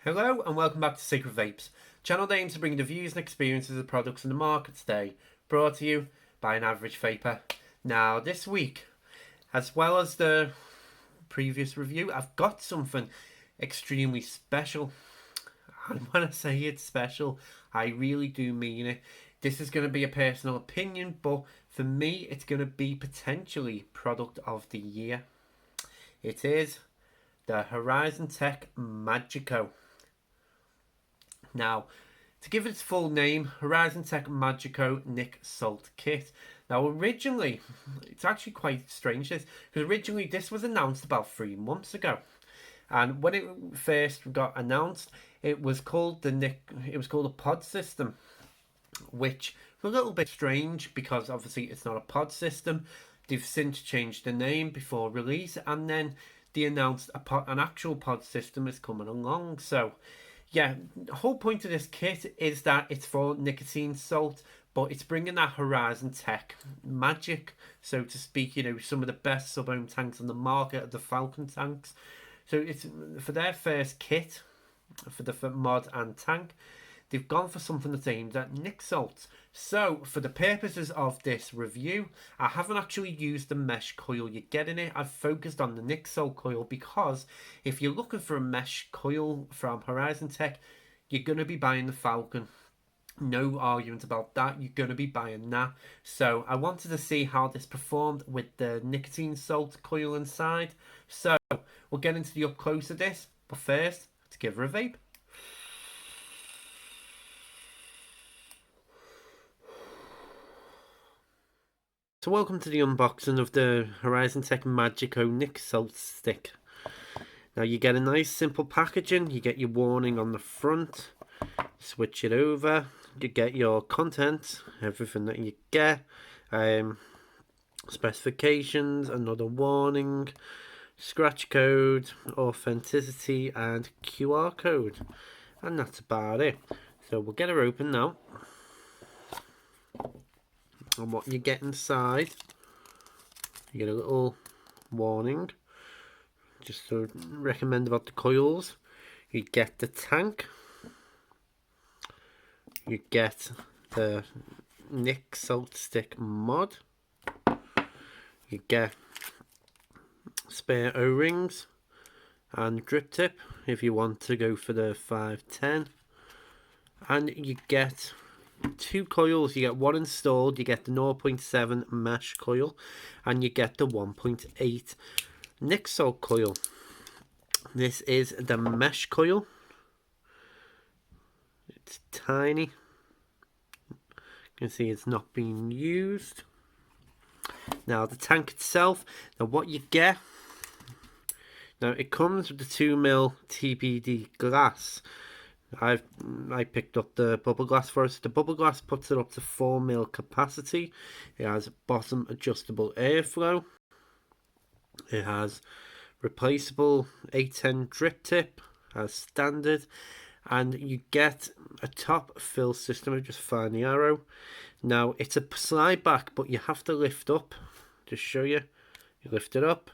Hello and welcome back to Secret Vapes, channel that aims to bring the views and experiences of products in the market today, brought to you by an average vapor. Now this week, as well as the previous review, I've got something extremely special. And when I say it's special, I really do mean it. This is going to be a personal opinion, but for me it's going to be potentially product of the year. It is the Horizontech Magico. Now, to give it its full name, Horizontech Magico Nic Salt Kit. Now, originally, it's actually quite strange this, because originally this was announced about 3 months ago. And when it first got announced, it was called a pod system, which was a little bit strange because obviously it's not a pod system. They've since changed the name before release, and then they announced an actual pod system is coming along. So yeah, the whole point of this kit is that it's for nicotine salt, but it's bringing that Horizontech magic, so to speak. You know, some of the best sub-ohm tanks on the market are the Falcon tanks. So it's for their first kit, for the mod and tank, they've gone for something that's aimed at nic salts. So for the purposes of this review, I haven't actually used the mesh coil you get in it. I've focused on the nic salt coil because if you're looking for a mesh coil from Horizontech, you're going to be buying the Falcon. No argument about that. You're going to be buying that. So I wanted to see how this performed with the nicotine salt coil inside. So we'll get into the up close of this. But first, let's give her a vape. So welcome to the unboxing of the Horizontech Magico Nic Salt Stick. Now you get a nice simple packaging. You get your warning on the front. Switch it over. You get your content, everything that you get. Specifications, another warning, scratch code, authenticity, and QR code. And that's about it. So we'll get her open now. And what you get inside, you get a little warning, just to recommend about the coils. You get the tank, you get the nic salt stick mod, you get spare O-rings and drip tip if you want to go for the 510, and you get 2 coils. You get one installed, you get the 0.7 mesh coil, and you get the 1.8 nic salt coil. This is the mesh coil. It's tiny. You can see it's not being used. Now the tank itself, now what you get, now it comes with the 2mm TPD glass. I picked up the bubble glass for us. The bubble glass puts it up to 4mm capacity. It has bottom adjustable airflow. It has replaceable 810 drip tip as standard, and you get a top fill system. I just find the arrow. Now it's a slide back, but you have to lift up. Just show you. You lift it up,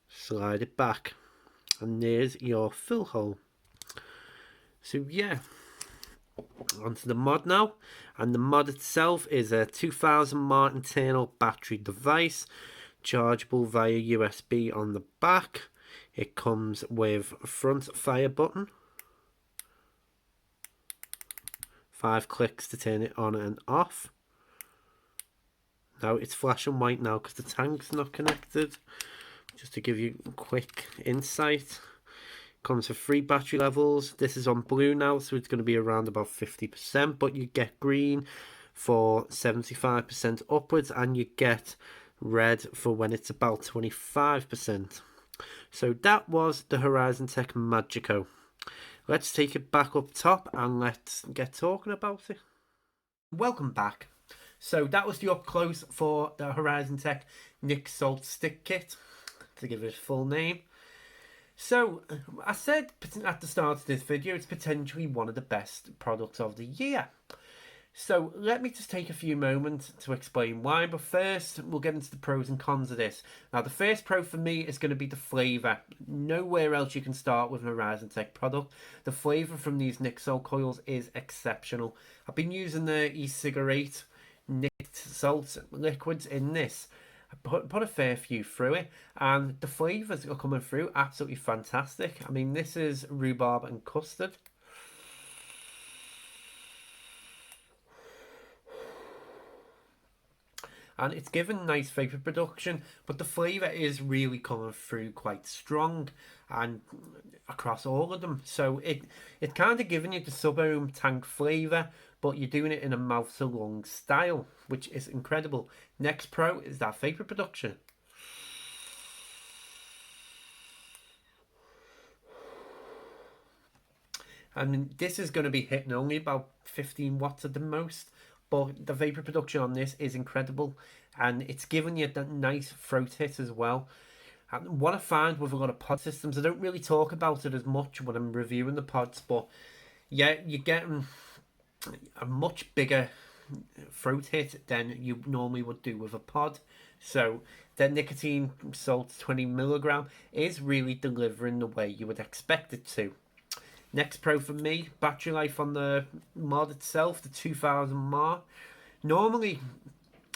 slide it back, and there's your fill hole. So yeah, onto the mod now, and the mod itself is a 2000 mAh internal battery device, chargeable via USB on the back. It comes with a front fire button, 5 clicks to turn it on and off. Now it's flashing white now because the tank's not connected. Just to give you a quick insight, comes with 3 battery levels. This is on blue now, so it's going to be around about 50%, but you get green for 75% upwards, and you get red for when it's about 25%. So that was the Horizontech Magico. Let's take it back up top and let's get talking about it. Welcome back. So that was the up close for the Horizontech Nic Salt Stick Kit, to give it its full name. So, I said at the start of this video, it's potentially one of the best products of the year. So let me just take a few moments to explain why, but first we'll get into the pros and cons of this. Now the first pro for me is going to be the flavour. Nowhere else you can start with an Horizontech product. The flavour from these Nic Salt coils is exceptional. I've been using the e-cigarette Nic Salt liquids in this. I put a fair few through it, and the flavours are coming through absolutely fantastic. I mean, this is rhubarb and custard. And it's given nice vapor production, but the flavour is really coming through quite strong and across all of them. So it's kind of giving you the sub-ohm tank flavour, but you're doing it in a mouth to lung style, which is incredible. Next pro is that vapor production. And this is going to be hitting only about 15 watts at the most, but the vapor production on this is incredible, and it's giving you that nice throat hit as well. And what I find with a lot of pod systems, I don't really talk about it as much when I'm reviewing the pods, but yeah, you're getting a much bigger throat hit than you normally would do with a pod. So the nicotine salt 20 milligram is really delivering the way you would expect it to. Next pro for me, battery life on the mod itself, the 2000 mAh. Normally,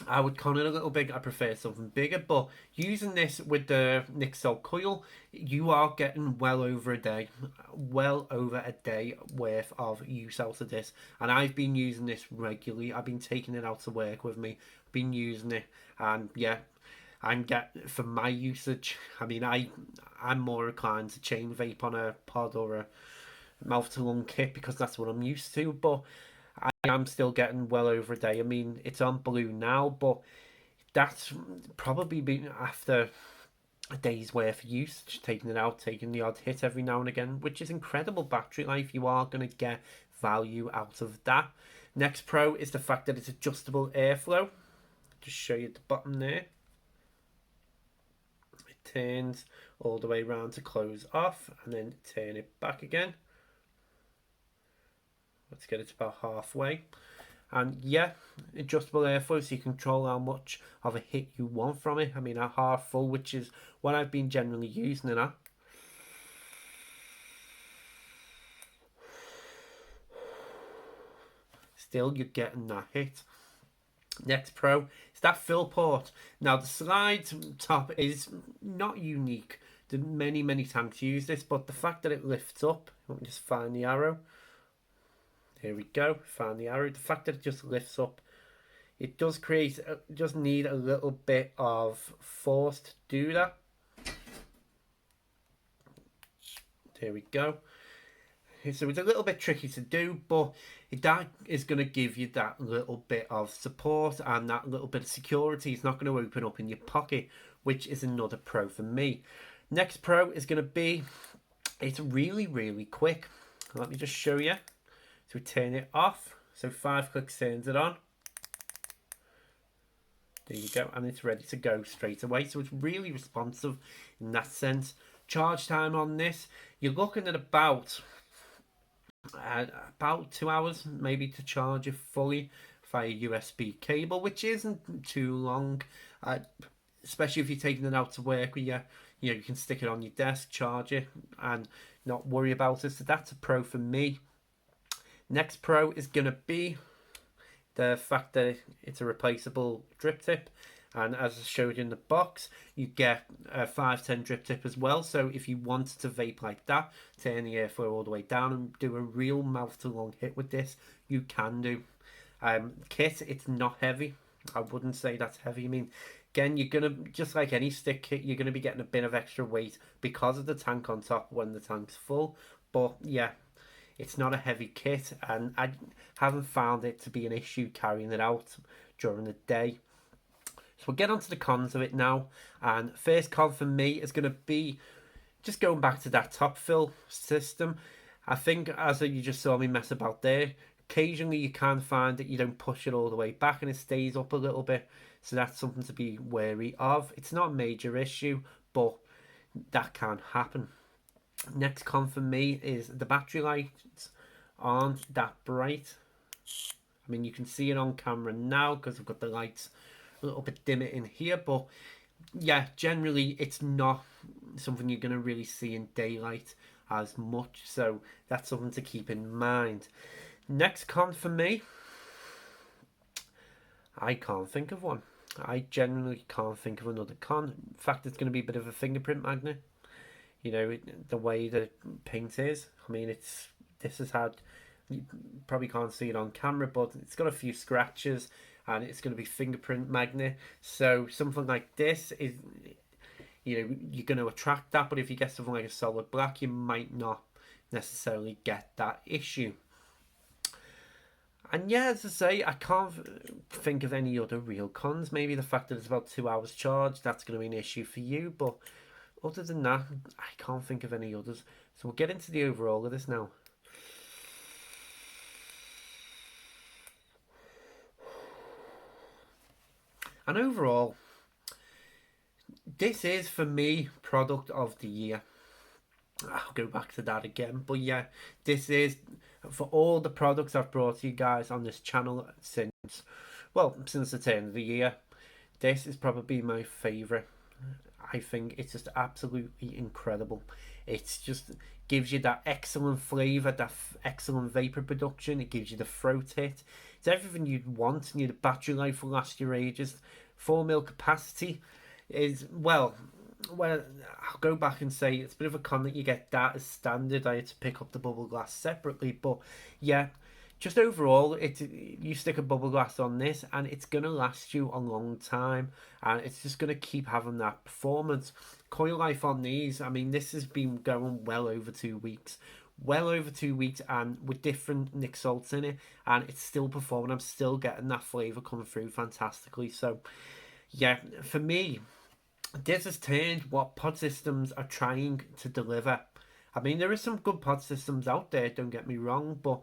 I would con it a little bit. I prefer something bigger, but using this with the Nic Salt coil, you are getting well over a day worth of use out of this. And I've been using this regularly. I've been taking it out to work with me. I've been using it, and yeah, for my usage. I mean, I'm more inclined to chain vape on a pod or a mouth to lung kit because that's what I'm used to, but I am still getting well over a day. I mean, it's on blue now, but that's probably been after a day's worth of use, just taking it out, taking the odd hit every now and again, which is incredible battery life. You are going to get value out of that. Next pro is the fact that it's adjustable airflow. Just show you at the bottom there. It turns all the way around to close off and then turn it back again. Let's get it about halfway. And yeah, adjustable airflow, so you control how much of a hit you want from it. I mean, a half full, which is what I've been generally using it at. Still, you're getting that hit. Next pro is that fill port. Now, the slide top is not unique. Many tanks use this, but the fact that it lifts up, let me just find the arrow. Here we go, found the arrow. The fact that it just lifts up, it does create, just need a little bit of force to do that. There we go. So it's a little bit tricky to do, but that is going to give you that little bit of support and that little bit of security. It's not going to open up in your pocket, which is another pro for me. Next pro is going to be, it's really quick. Let me just show you. So we turn it off. So 5 clicks turns it on. There you go. And it's ready to go straight away. So it's really responsive in that sense. Charge time on this, you're looking at about 2 hours maybe to charge it fully via USB cable, which isn't too long. Especially if you're taking it out to work with you. You know, you can stick it on your desk, charge it, and not worry about it. So that's a pro for me. Next pro is going to be the fact that it's a replaceable drip tip, and as I showed you in the box, you get a 510 drip tip as well. So if you want to vape like that, turn the airflow all the way down and do a real mouth to lung hit with this, you can do. Kit, it's not heavy. I wouldn't say that's heavy. I mean, again, you're gonna, just like any stick kit, you're gonna be getting a bit of extra weight because of the tank on top when the tank's full. But yeah, it's not a heavy kit, and I haven't found it to be an issue carrying it out during the day. So we'll get on to the cons of it now. And first con for me is going to be just going back to that top fill system. I think, as you just saw me mess about there, occasionally you can find that you don't push it all the way back and it stays up a little bit. So that's something to be wary of. It's not a major issue, but that can happen. Next con for me is the battery lights aren't that bright. I mean, you can see it on camera now because I've got the lights a little bit dimmer in here, but yeah, generally it's not something you're going to really see in daylight as much, so that's something to keep in mind. Next con for me, I can't think of one. I generally can't think of another con. In fact, it's going to be a bit of a fingerprint magnet. You know, the way the paint is. I mean, this has had, you probably can't see it on camera, but it's got a few scratches, and it's going to be fingerprint magnet. So something like this is, you know, you're going to attract that. But if you get something like a solid black, you might not necessarily get that issue. And yeah, as I say, I can't think of any other real cons. Maybe the fact that it's about 2 hours charge, that's going to be an issue for you. But other than that, I can't think of any others. So we'll get into the overall of this now. And overall, this is for me product of the year. I'll go back to that again. But yeah, this is for all the products I've brought to you guys on this channel since the turn of the year. This is probably my favourite. I think it's just absolutely incredible. It's just gives you that excellent flavour, that excellent vapour production. It gives you the throat hit. It's everything you'd want. And your battery life will last your ages. 4 ml capacity is, well, I'll go back and say it's a bit of a con that you get that as standard. I had to pick up the bubble glass separately, but yeah, just overall, you stick a bubble glass on this and it's gonna last you a long time, and it's just gonna keep having that performance. Coil life on these, I mean, this has been going well over 2 weeks. Well over 2 weeks, and with different Nic salts in it, and it's still performing. I'm still getting that flavour coming through fantastically. So yeah, for me, this has turned what pod systems are trying to deliver. I mean, there is some good pod systems out there, don't get me wrong, but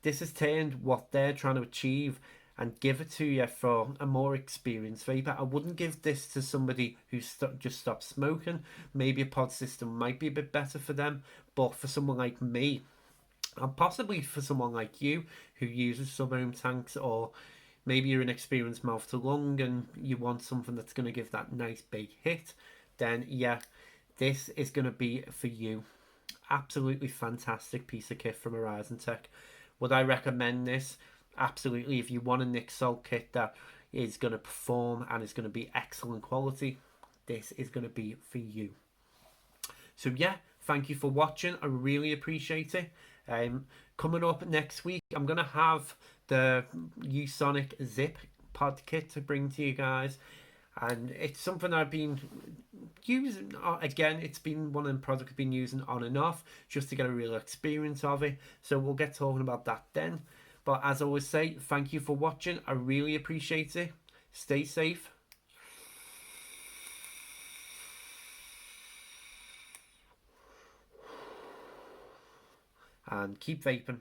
this has turned what they're trying to achieve and give it to you for a more experienced vapor. I wouldn't give this to somebody who just stopped smoking. Maybe a pod system might be a bit better for them, but for someone like me, and possibly for someone like you who uses sub-ohm tanks, or maybe you're an experienced mouth to lung and you want something that's going to give that nice big hit, then yeah, this is going to be for you. Absolutely fantastic piece of kit from Horizontech. Would I recommend this? Absolutely. If you want a Nic salt kit that is going to perform and is going to be excellent quality, this is going to be for you. So yeah, thank you for watching. I really appreciate it. Coming up next week, I'm going to have the Usonic Zip pod kit to bring to you guys. And it's something I've been using. Again, it's been one of the products I've been using on and off just to get a real experience of it. So we'll get talking about that then. But as I always say, thank you for watching. I really appreciate it. Stay safe. And keep vaping.